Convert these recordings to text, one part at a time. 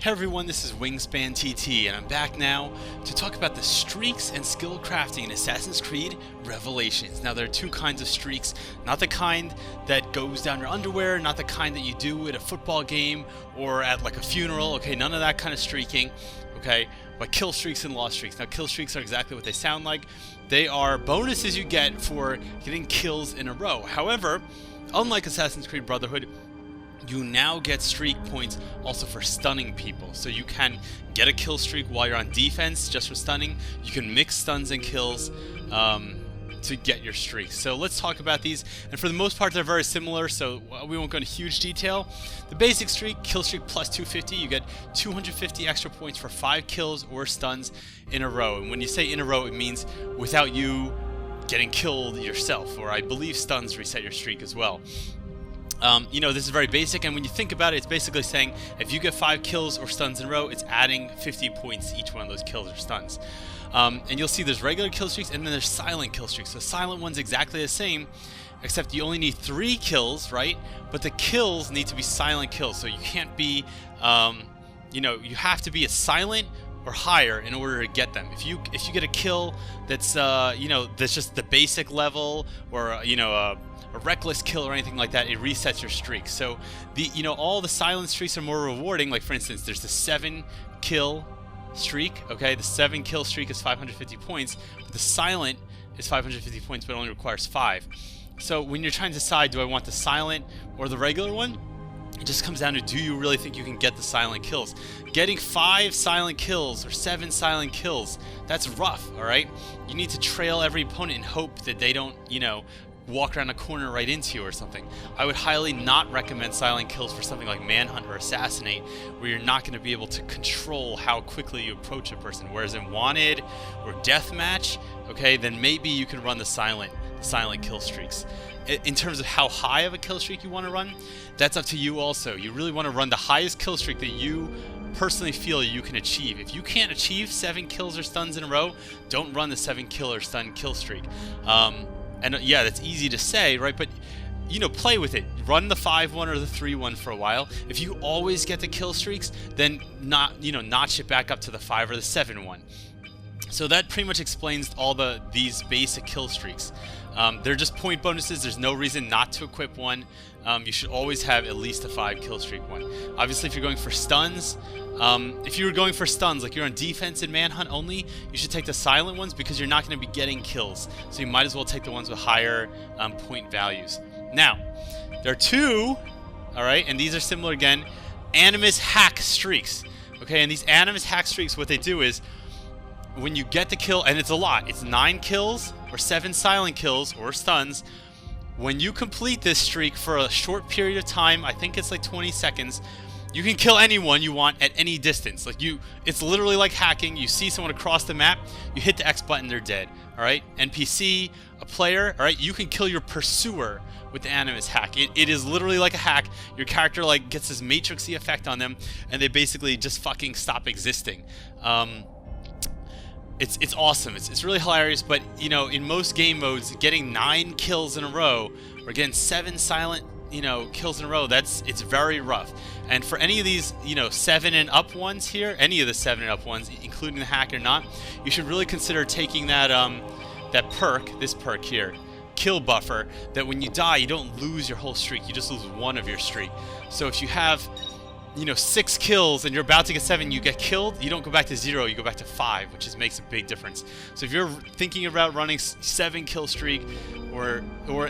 Hey everyone, this is WiNGSPANTT, and I'm back now to talk about the streaks and skill crafting in Assassin's Creed Revelations. Now there are two kinds of streaks, not the kind that goes down your underwear, not the kind that you do at a football game or at like a funeral, okay, none of that kind of streaking, okay, but kill streaks and loss streaks. Now kill streaks are exactly what they sound like. They are bonuses you get for getting kills in a row. However, unlike Assassin's Creed Brotherhood, you now get streak points also for stunning people. So you can get a kill streak while you're on defense just for stunning. You can mix stuns and kills to get your streaks. So let's talk about these. And for the most part, they're very similar, so we won't go into huge detail. The basic streak, kill streak plus 250, you get 250 extra points for 5 kills or stuns in a row. And when you say in a row, it means without you getting killed yourself, or I believe stuns reset your streak as well. You know, this is very basic, and when you think about it, it's basically saying if you get 5 kills or stuns in a row, it's adding 50 points to each one of those kills or stuns. And you'll see there's regular kill streaks, and then there's silent kill streaks. So silent one's exactly the same, except you only need 3 kills, right? But the kills need to be silent kills, so you can't be, you know, you have to be a silent or higher in order to get them. If you get a kill that's, you know, that's just the basic level, or you know, a reckless kill or anything like that, it resets your streak. So you know, all the silent streaks are more rewarding. Like for instance, there's the 7 kill streak. Okay, the 7 kill streak is 550 points. But the silent is 550 points, but it only requires 5. So when you're trying to decide, do I want the silent or the regular one? It just comes down to, do you really think you can get the silent kills? Getting 5 silent kills or 7 silent kills, that's rough, alright? You need to trail every opponent and hope that they don't, you know, walk around a corner right into you or something. I would highly not recommend silent kills for something like Manhunt or Assassinate, where you're not going to be able to control how quickly you approach a person. Whereas in Wanted or Deathmatch, okay, then maybe you can run the silent kill streaks. In terms of how high of a kill streak you want to run, that's up to you also. You really want to run the highest kill streak that you personally feel you can achieve. If you can't achieve 7 kills or stuns in a row, don't run the 7 kill or stun kill streak. And yeah, that's easy to say, right? But, you know, play with it. Run the 5-1 or the 3-1 for a while. If you always get the kill streaks, then notch it back up to the 5 or the 7-1. So that pretty much explains all these basic kill streaks. They're just point bonuses. There's no reason not to equip one. You should always have at least a 5 kill streak one. Obviously, if you're going for stuns, if you were going for stuns, like you're on defense and Manhunt only, you should take the silent ones because you're not going to be getting kills. So you might as well take the ones with higher point values. Now, there are 2, alright, and these are similar again, Animus hack streaks. Okay, and these Animus hack streaks, what they do is, when you get the kill, and it's a lot, it's 9 kills or 7 silent kills or stuns. When you complete this streak for a short period of time, I think it's like 20 seconds, you can kill anyone you want at any distance. Like it's literally like hacking. You see someone across the map, you hit the X button, they're dead. Alright? NPC, a player, alright, you can kill your pursuer with the Animus hack. It is literally like a hack. Your character like gets this matrixy effect on them, and they basically just fucking stop existing. It's awesome. It's really hilarious, but you know, in most game modes, getting 9 kills in a row, or getting 7 silent, you know, kills in a row, it's very rough. And for any of these, you know, 7 and up ones here, any of the 7 and up ones, including the hack or not, you should really consider taking that this perk here, kill buffer, that when you die, you don't lose your whole streak, you just lose 1 of your streak. So if you have, you know, 6 kills and you're about to get 7, you get killed, you don't go back to 0, you go back to 5, which makes a big difference. So if you're thinking about running 7 kill streak or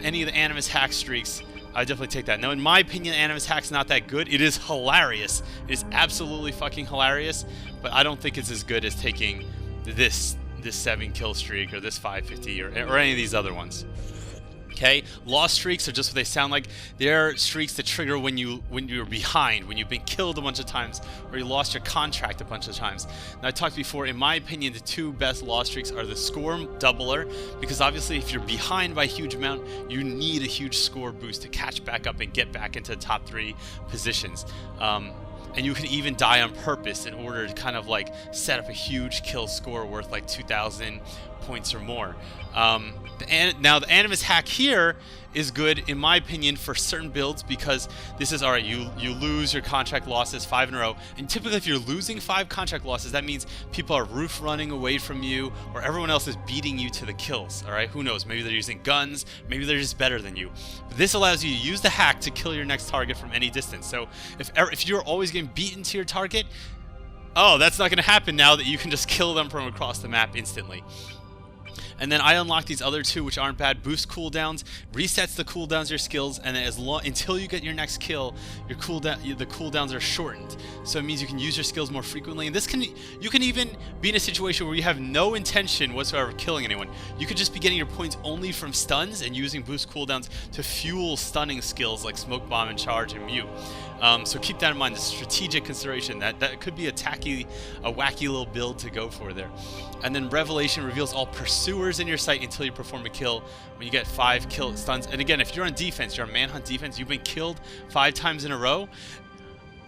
any of the Animus hack streaks, I definitely take that. Now, in my opinion, Animus hack's not that good. It is hilarious. It is absolutely fucking hilarious, but I don't think it's as good as taking this 7 kill streak or this 550 or any of these other ones. Okay, lost streaks are just what they sound like. They're streaks that trigger when you're behind, when you've been killed a bunch of times, or you lost your contract a bunch of times. Now, I talked before, in my opinion, the 2 best lost streaks are the score doubler, because obviously if you're behind by a huge amount, you need a huge score boost to catch back up and get back into the top 3 positions. And you can even die on purpose in order to kind of like set up a huge kill score worth like 2,000 points or more. Now the Animus hack here is good in my opinion for certain builds, because this is alright, you lose your contract losses 5 in a row, and typically if you're losing 5 contract losses, that means people are roof running away from you, or everyone else is beating you to the kills. Alright, who knows, maybe they're using guns, maybe they're just better than you. But this allows you to use the hack to kill your next target from any distance. So if you're always getting beaten to your target, oh, that's not going to happen now that you can just kill them from across the map instantly. And then I unlock these other two, which aren't bad. Boost cooldowns, resets the cooldowns of your skills, and then until you get your next kill, the cooldowns are shortened. So it means you can use your skills more frequently. And you can even be in a situation where you have no intention whatsoever of killing anyone. You could just be getting your points only from stuns and using boost cooldowns to fuel stunning skills like smoke bomb and charge and mute. So keep that in mind. The strategic consideration that could be a wacky little build to go for there. And then Revelation reveals all pursuers in your sight until you perform a kill. When you get 5 kill stuns, and again, if you're on defense, you're on manhunt defense, you've been killed 5 times in a row,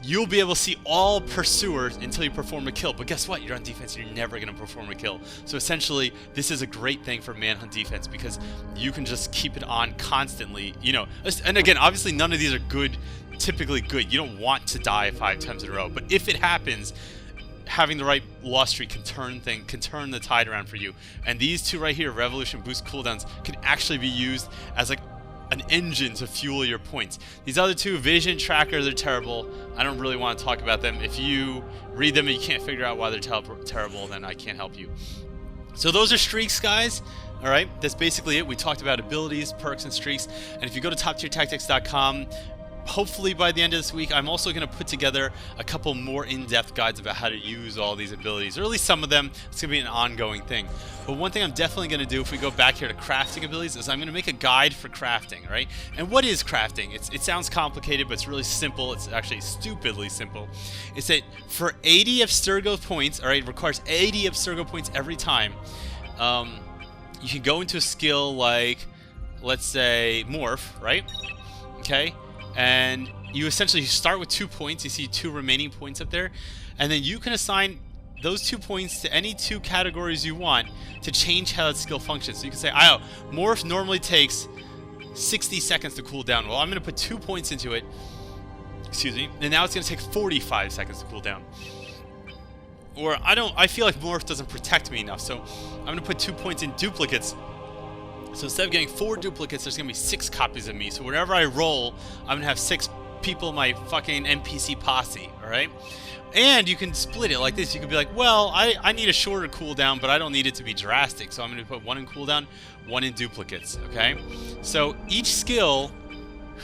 you'll be able to see all pursuers until you perform a kill. But guess what? You're on defense, you're never going to perform a kill. So essentially, this is a great thing for manhunt defense because you can just keep it on constantly. You know, and again, obviously none of these are good. Typically good. You don't want to die 5 times in a row, but if it happens, having the right loss streak can turn the tide around for you. And these two right here, Revolution boost cooldowns, can actually be used as like an engine to fuel your points. These other two, Vision, Tracker, they're terrible. I don't really want to talk about them. If you read them and you can't figure out why they're terrible, then I can't help you. So those are streaks, guys. Alright, that's basically it. We talked about abilities, perks, and streaks. And if you go to toptiertactics.com, hopefully by the end of this week, I'm also going to put together a couple more in-depth guides about how to use all these abilities, or at least some of them. It's going to be an ongoing thing. But one thing I'm definitely going to do if we go back here to crafting abilities is I'm going to make a guide for crafting, right? And what is crafting? It sounds complicated, but it's really simple. It's actually stupidly simple. It's that for 80 Abstergo points, all right, it requires 80 Abstergo points every time. You can go into a skill like, let's say, Morph, right? Okay. And you essentially start with 2 points. You see 2 remaining points up there. And then you can assign those 2 points to any 2 categories you want to change how that skill functions. So you can say, oh, Morph normally takes 60 seconds to cool down. Well, I'm going to put 2 points into it. Excuse me. And now it's going to take 45 seconds to cool down. Or I feel like Morph doesn't protect me enough. So I'm going to put 2 points in duplicates. So instead of getting 4 duplicates, there's going to be 6 copies of me. So whenever I roll, I'm going to have 6 people in my fucking NPC posse, alright? And you can split it like this. You could be like, well, I need a shorter cooldown, but I don't need it to be drastic. So I'm going to put 1 in cooldown, 1 in duplicates, okay? So each skill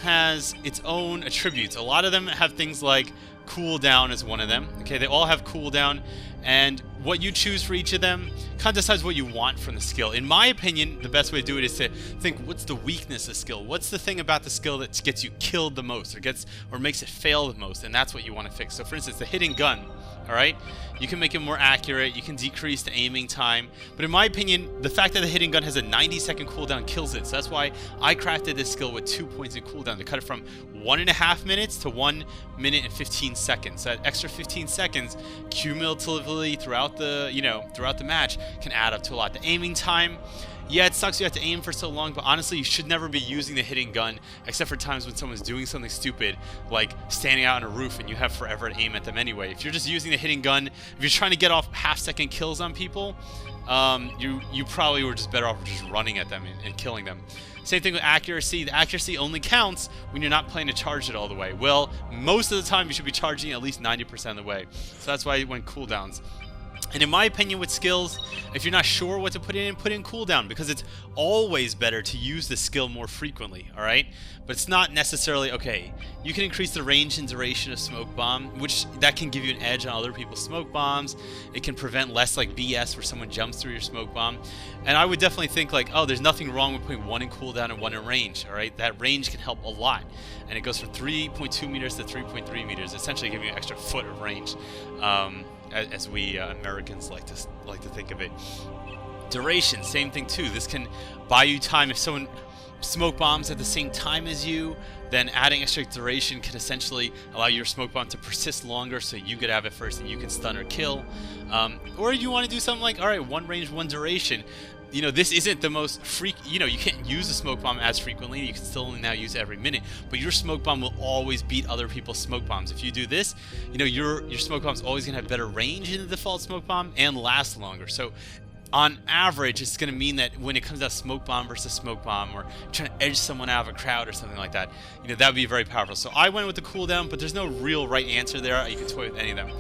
has its own attributes. A lot of them have things like cooldown is one of them, okay? They all have cooldown, and what you choose for each of them kind of decides what you want from the skill. In my opinion, the best way to do it is to think, what's the weakness of skill? What's the thing about the skill that gets you killed the most, or makes it fail the most? And that's what you want to fix. So for instance, the hidden gun, all right? You can make it more accurate, you can decrease the aiming time, but in my opinion, the fact that the hidden gun has a 90-second cooldown kills it. So that's why I crafted this skill with 2 points in cooldown to cut it from 1.5 minutes to 1 minute and 15 seconds. So that extra 15 seconds cumulatively throughout the match can add up to a lot. The aiming time, yeah, it sucks you have to aim for so long, but honestly, you should never be using the hidden gun except for times when someone's doing something stupid, like standing out on a roof and you have forever to aim at them anyway. If you're just using the hidden gun, if you're trying to get off half-second kills on people, you probably were just better off just running at them and killing them. Same thing with accuracy. The accuracy only counts when you're not planning to charge it all the way. Well, most of the time you should be charging at least 90% of the way. So that's why it went cooldowns. And in my opinion with skills, if you're not sure what to put in cooldown, because it's always better to use the skill more frequently, alright? But it's not necessarily, okay, you can increase the range and duration of smoke bomb, which that can give you an edge on other people's smoke bombs. It can prevent less like BS where someone jumps through your smoke bomb. And I would definitely think like, oh, there's nothing wrong with putting 1 in cooldown and 1 in range, alright? That range can help a lot. And it goes from 3.2 meters to 3.3 meters, essentially giving you an extra foot of range. As we Americans like to think of it. Duration, same thing too. This can buy you time. If someone smoke bombs at the same time as you, then adding extra duration can essentially allow your smoke bomb to persist longer, so you could have it first and you can stun or kill. Or you want to do something like, all right, 1 range, 1 duration. you know, this isn't the most you know, you can't use a smoke bomb as frequently. You can still only now use it every minute, but your smoke bomb will always beat other people's smoke bombs. If you do this, you know, your smoke bomb's always gonna have better range than the default smoke bomb and last longer. So on average, it's going to mean that when it comes out smoke bomb versus smoke bomb, or trying to edge someone out of a crowd or something like that, you know, that would be very powerful. So I went with the cooldown, but there's no real right answer there. You can toy with any of them.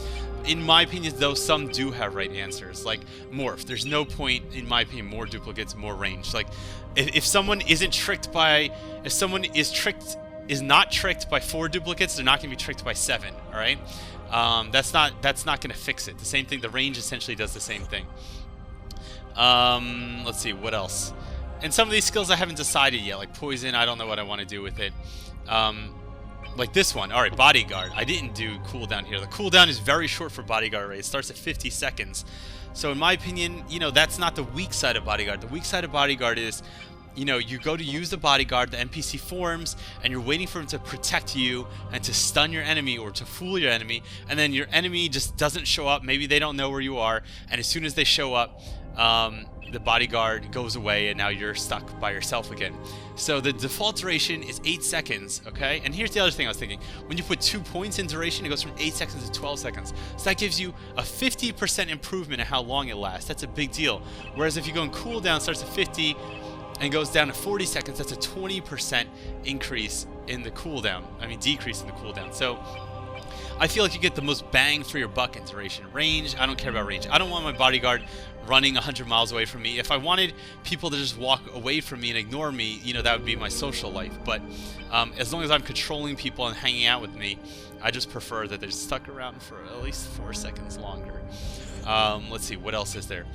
In my opinion, though, some do have right answers, like morph. There's no point, in my opinion, more duplicates, more range. Like if someone isn't tricked by, if someone is not tricked by 4 duplicates, they're not going to be tricked by 7. All right, that's not going to fix it. The same thing. The range essentially does the same thing. Let's see, what else? And some of these skills I haven't decided yet, like poison, I don't know what I want to do with it. Like this one, alright, bodyguard. I didn't do cooldown here. The cooldown is very short for bodyguard, right? It starts at 50 seconds. So in my opinion, you know, that's not the weak side of bodyguard. The weak side of bodyguard is, you know, you go to use the bodyguard, the NPC forms, and you're waiting for him to protect you and to stun your enemy or to fool your enemy, and then your enemy just doesn't show up. Maybe they don't know where you are, and as soon as they show up, the bodyguard goes away and now you're stuck by yourself again. So the default duration is 8 seconds, okay? And here's the other thing I was thinking. When you put 2 points in duration, it goes from 8 seconds to 12 seconds. So that gives you a 50% improvement in how long it lasts. That's a big deal. Whereas if you go in cooldown, starts at 50 and goes down to 40 seconds, that's a 20% increase in the cooldown. I mean, decrease in the cooldown. So I feel like you get the most bang for your buck in duration. Range, I don't care about range. I don't want my bodyguard running 100 miles away from me. If I wanted people to just walk away from me and ignore me, you know, that would be my social life. But as long as I'm controlling people and hanging out with me, I just prefer that they're stuck around for at least 4 seconds longer. Let's see, what else is there?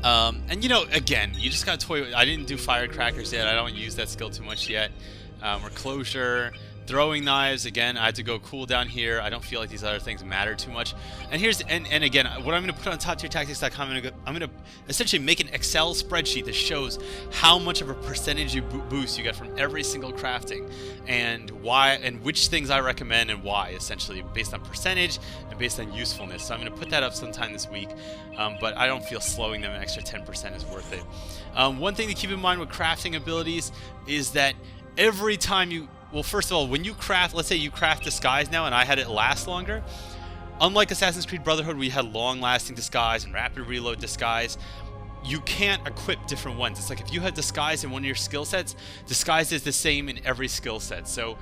And you know, again, you just gotta toy with, I didn't do firecrackers yet. I don't use that skill too much yet. Or closure. Throwing knives, again, I had to go cooldown here. I don't feel like these other things matter too much. And here's, and again, what I'm going to put on toptiertactics.com, I'm going to essentially make an Excel spreadsheet that shows how much of a percentage you boost you get from every single crafting, and why, and which things I recommend and why, essentially based on percentage and based on usefulness. So I'm going to put that up sometime this week, but I don't feel slowing them an extra 10% is worth it. One thing to keep in mind with crafting abilities is that every time you, well, first of all, when you craft, let's say you craft disguise now and I had it last longer, unlike Assassin's Creed Brotherhood where you had long-lasting disguise and rapid reload disguise, you can't equip different ones. It's like if you have disguise in one of your skill sets, disguise is the same in every skill set. So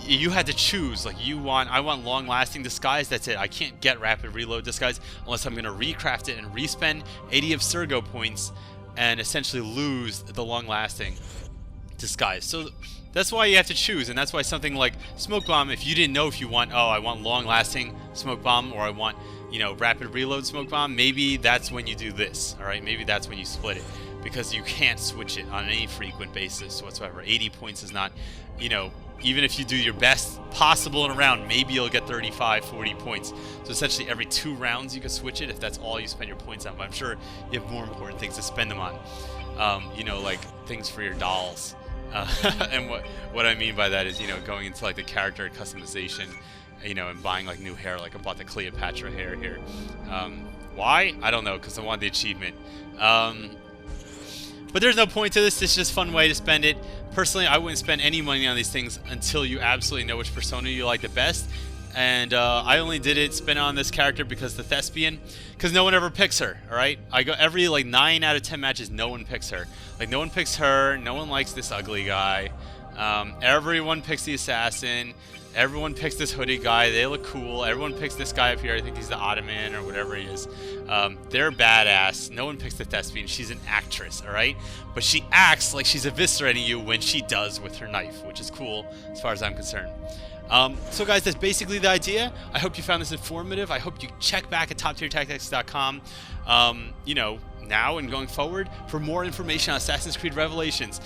you had to choose, like I want long-lasting disguise, that's it. I can't get rapid reload disguise unless I'm going to recraft it and respend 80 of Sergo points and essentially lose the long-lasting disguise. So that's why you have to choose, and that's why something like smoke bomb, if you didn't know if you want, oh, I want long-lasting smoke bomb, or I want, you know, rapid reload smoke bomb, maybe that's when you do this. All right, maybe that's when you split it, because you can't switch it on any frequent basis whatsoever. 80 points is not, you know, even if you do your best possible in a round, maybe you'll get 35, 40 points. So essentially every 2 rounds you can switch it if that's all you spend your points on. But I'm sure you have more important things to spend them on. You know, like things for your dolls. And what I mean by that is, you know, going into like the character customization, you know, and buying like new hair. Like I bought the Cleopatra hair here. Why? I don't know, because I want the achievement. But there's no point to this. It's just a fun way to spend it. Personally, I wouldn't spend any money on these things until you absolutely know which persona you like the best. And I only did it, spin on this character because the thespian, because no one ever picks her, alright? I go every like 9 out of 10 matches, no one picks her. Like no one picks her, no one likes this ugly guy. Everyone picks the assassin. Everyone picks this hoodie guy, they look cool. Everyone picks this guy up here, I think he's the Ottoman or whatever he is. They're badass. No one picks the thespian, she's an actress, alright? But she acts like she's eviscerating you when she does with her knife, which is cool as far as I'm concerned. So guys, that's basically the idea. I hope you found this informative. I hope you check back at toptiertactics.com, you know, now and going forward for more information on Assassin's Creed Revelations.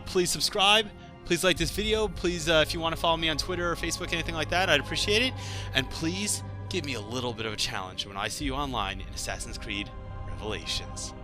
Please subscribe. Please like this video. Please, if you want to follow me on Twitter or Facebook, anything like that, I'd appreciate it. And please give me a little bit of a challenge when I see you online in Assassin's Creed Revelations.